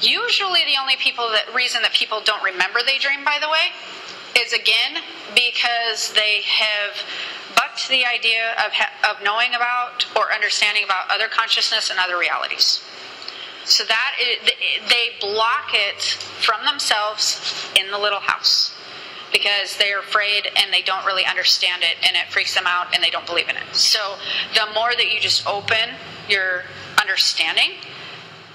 Usually the only reason that people don't remember they dream, by the way, is again because they have bucked the idea of knowing about or understanding about other consciousness and other realities. So that they block it from themselves in the little house because they're afraid and they don't really understand it, and it freaks them out and they don't believe in it. So the more that you just open your understanding,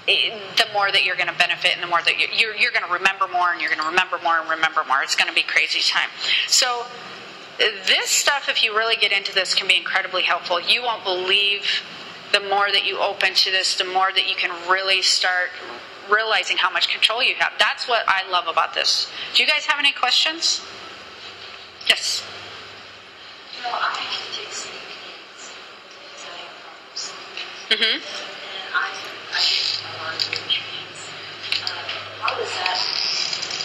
the more that you're going to benefit, and the more that you're going to remember more, and you're going to remember more and remember more. It's going to be crazy time. So this stuff, if you really get into this, can be incredibly helpful. You won't believe the more that you open to this, the more that you can really start realizing how much control you have. That's what I love about this. Do you guys have any questions? Yes. You know, I take sleep aids because I have problems. Mm-hmm. And I get a lot of dreams. How does that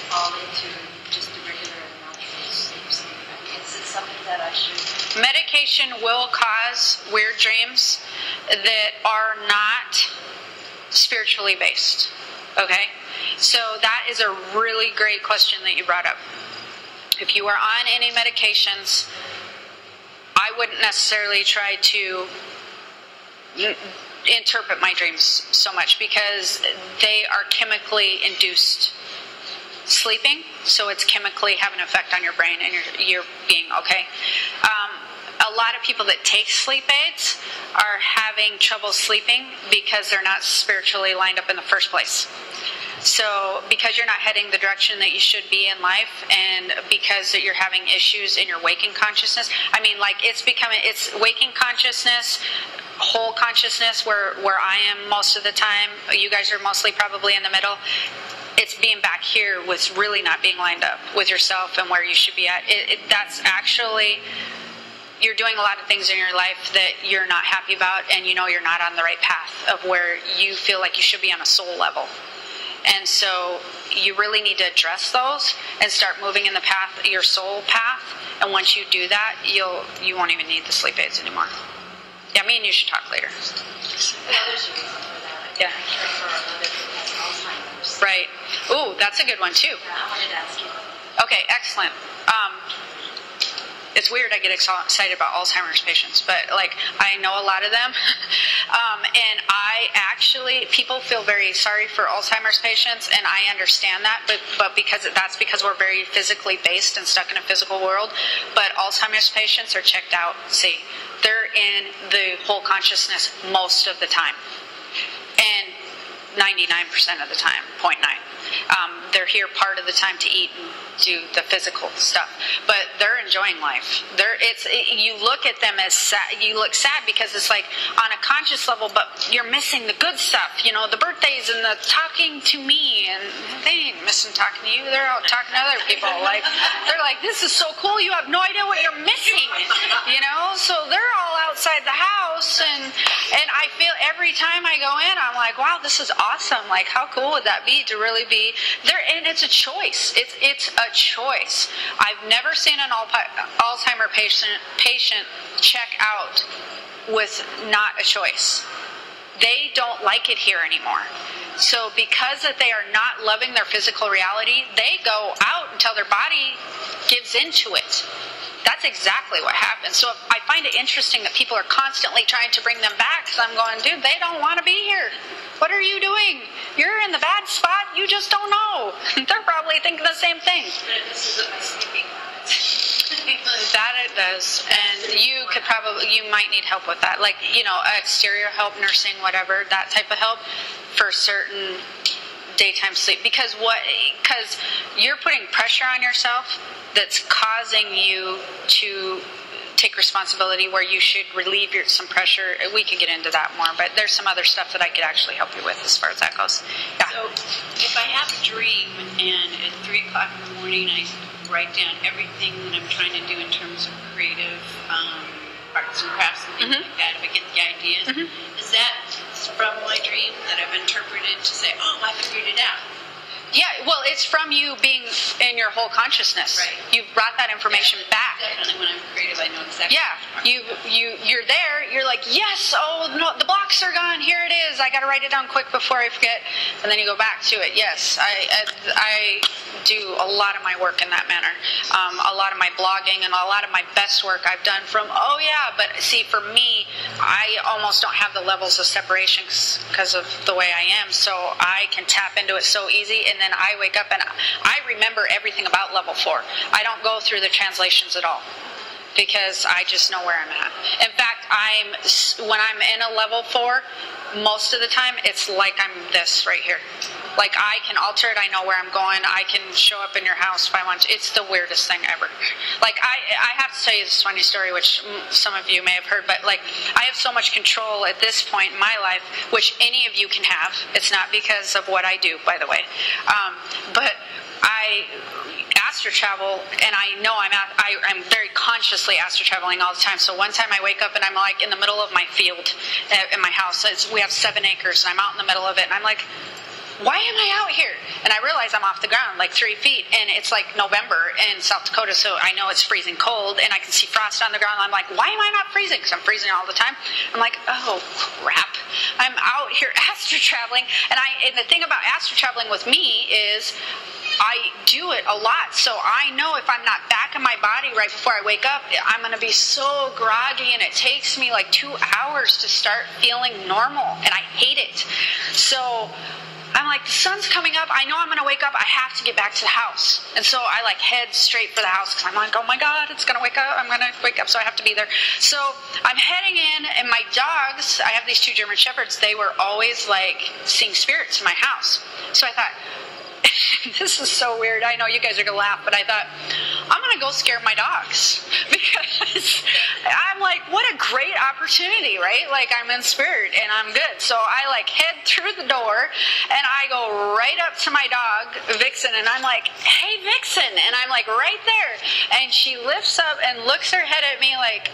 fall into just a regular natural sleep? I mean, is it something that I should... Medication will cause weird dreams that are not spiritually based. Okay? So that is a really great question that you brought up. If you are on any medications, I wouldn't necessarily try to interpret my dreams so much because they are chemically induced sleeping, so it's chemically having an effect on your brain and your being, okay? A lot of people that take sleep aids are having trouble sleeping because they're not spiritually lined up in the first place. So because you're not heading the direction that you should be in life, and because that you're having issues in your waking consciousness, I mean, like it's waking consciousness, whole consciousness, where I am most of the time. You guys are mostly probably in the middle. It's being back here with really not being lined up with yourself and where you should be at. That's actually, you're doing a lot of things in your life that you're not happy about, and you know you're not on the right path of where you feel like you should be on a soul level. And so you really need to address those and start moving in the path, your soul path. And once you do that, you won't even need the sleep aids anymore. Yeah, me and you should talk later. Yeah. Right. Ooh, that's a good one too. Yeah, I wanted to ask you. Okay, excellent. It's weird I get excited about Alzheimer's patients, but like I know a lot of them. And people feel very sorry for Alzheimer's patients, and I understand that, but that's because we're very physically based and stuck in a physical world. But Alzheimer's patients are checked out. See, they're in the whole consciousness most of the time. And 99% of the time, 0.9. They're here part of the time to eat and do the physical stuff, but they're enjoying life. You look at them as sad. You look sad because it's like on a conscious level, but you're missing the good stuff. You know, the birthdays and the talking to me, and they ain't missing talking to you. They're out talking to other people. Like they're like, this is so cool. You have no idea what you're missing. You know, so they're all outside the house, and I feel every time I go in, I'm like, wow, this is awesome. Like, how cool would that be to really be there? And it's a choice. It's a choice. I've never seen an Alzheimer patient check out with not a choice. They don't like it here anymore. So because that they are not loving their physical reality, they go out until their body gives into it. That's exactly what happens. So I find it interesting that people are constantly trying to bring them back, because I'm going, dude, they don't want to be here. What are you doing? You're in the bad spot. You just don't know. They're probably thinking the same thing. But this isn't my sleeping habits. That it does. And you might need help with that. Like, you know, exterior help, nursing, whatever, that type of help for certain daytime sleep. Because you're putting pressure on yourself that's causing you to take responsibility where you should relieve some pressure. We could get into that more, but there's some other stuff that I could actually help you with as far as that goes. Yeah. So if I have a dream and at 3 o'clock in the morning I write down everything that I'm trying to do in terms of creative arts and crafts and things like that, if I get the ideas, is that from my dream that I've interpreted to say, oh, I figured it out? Yeah, well, it's from you being in your whole consciousness. Right. You've brought that information back. Definitely when I'm creative, I know exactly. Yeah, you're there. You're like, yes. Oh no, the block blocks are gone. Here it is. I got to write it down quick before I forget. And then you go back to it. Yes, I do a lot of my work in that manner. A lot of my blogging and a lot of my best work I've done from, but see, for me, I almost don't have the levels of separation because of the way I am. So I can tap into it so easy. And then I wake up and I remember everything about level 4. I don't go through the translations at all, because I just know where I'm at. In fact, when I'm in a level 4, most of the time it's like I'm this right here. Like I can alter it. I know where I'm going. I can show up in your house if I want to. It's the weirdest thing ever. Like I have to tell you this funny story, which some of you may have heard, but like I have so much control at this point in my life, which any of you can have. It's not because of what I do, by the way. But I astral travel, and I know I'm very consciously astral traveling all the time. So one time I wake up and I'm like in the middle of my field in my house. We have 7 acres, and I'm out in the middle of it, and I'm like, why am I out here? And I realize I'm off the ground like 3 feet, and it's like November in South Dakota, so I know it's freezing cold, and I can see frost on the ground. I'm like, why am I not freezing? Because I'm freezing all the time. I'm like, oh crap, I'm out here astral traveling. And the thing about astral traveling with me is I do it a lot, so I know if I'm not back in my body right before I wake up, I'm going to be so groggy, and it takes me like 2 hours to start feeling normal, and I hate it. So I'm like, the sun's coming up. I know I'm going to wake up. I have to get back to the house. And so I like head straight for the house because I'm like, oh my God, it's going to wake up. I'm going to wake up, so I have to be there. So I'm heading in, and my dogs, I have these 2 German Shepherds. They were always like seeing spirits in my house. So I thought, this is so weird. I know you guys are going to laugh, but I thought, I'm going to go scare my dogs, because I'm like, what a great opportunity, right? Like I'm in spirit and I'm good. So I like head through the door, and I go right up to my dog, Vixen, and I'm like, hey, Vixen. And I'm like right there. And she lifts up and looks her head at me like,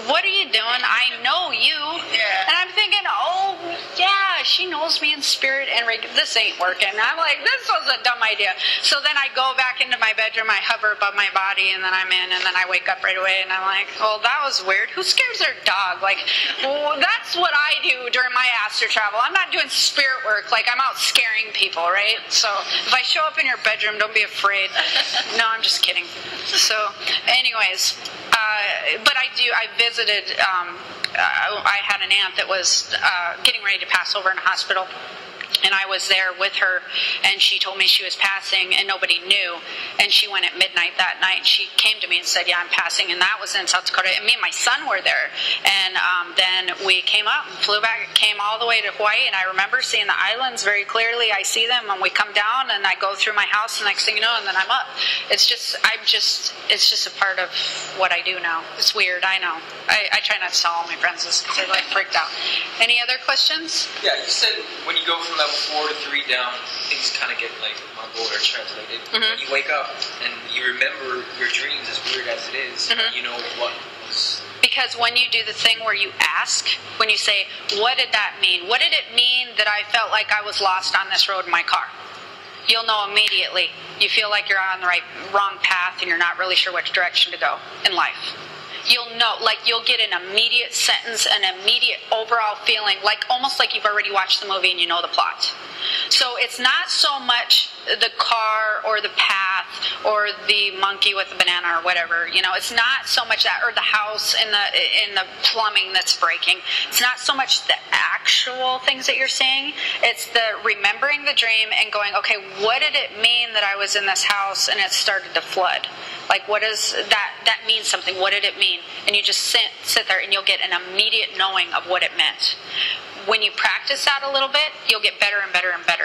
what are you doing? I know you. Yeah. And I'm thinking, oh, yeah, she knows me in spirit, and this ain't working. I'm like, this was a dumb idea. So then I go back into my bedroom, I hover above my body, and then I'm in, and then I wake up right away, and I'm like, well, that was weird. Who scares their dog? Like, well, that's what I do during my astral travel. I'm not doing spirit work. Like, I'm out scaring people, right? So if I show up in your bedroom, don't be afraid. No, I'm just kidding. So anyways, but I visited, I had an aunt that was getting ready to pass over in a hospital. And I was there with her, and she told me she was passing, and nobody knew. And she went at midnight that night. She came to me and said, yeah, I'm passing. And that was in South Dakota. And me and my son were there. And then we came up and flew back, came all the way to Hawaii. And I remember seeing the islands very clearly. I see them, and we come down, and I go through my house, and next thing you know, and then I'm up. It's just a part of what I do now. It's weird, I know. I try not to tell all my friends this because they're like freaked out. Any other questions? Yeah, you said when you go from level 4 to 3 down, things kind of get like mumbled or translated. Mm-hmm. When you wake up and you remember your dreams, as weird as it is, mm-hmm. you know what was... Because when you do the thing where you ask, when you say, what did that mean? What did it mean that I felt like I was lost on this road in my car? You'll know immediately. You feel like you're on the wrong path, and you're not really sure which direction to go in life. You'll know, like you'll get an immediate sentence, an immediate overall feeling, like almost like you've already watched the movie and you know the plot. So it's not so much the car or the path or the monkey with the banana or whatever, you know, it's not so much that, or the house in the plumbing that's breaking. It's not so much the actual things that you're seeing. It's the remembering the dream and going, okay, what did it mean that I was in this house and it started to flood? Like, what does that means something? What did it mean? And you just sit there and you'll get an immediate knowing of what it meant. When you practice that a little bit, you'll get better and better and better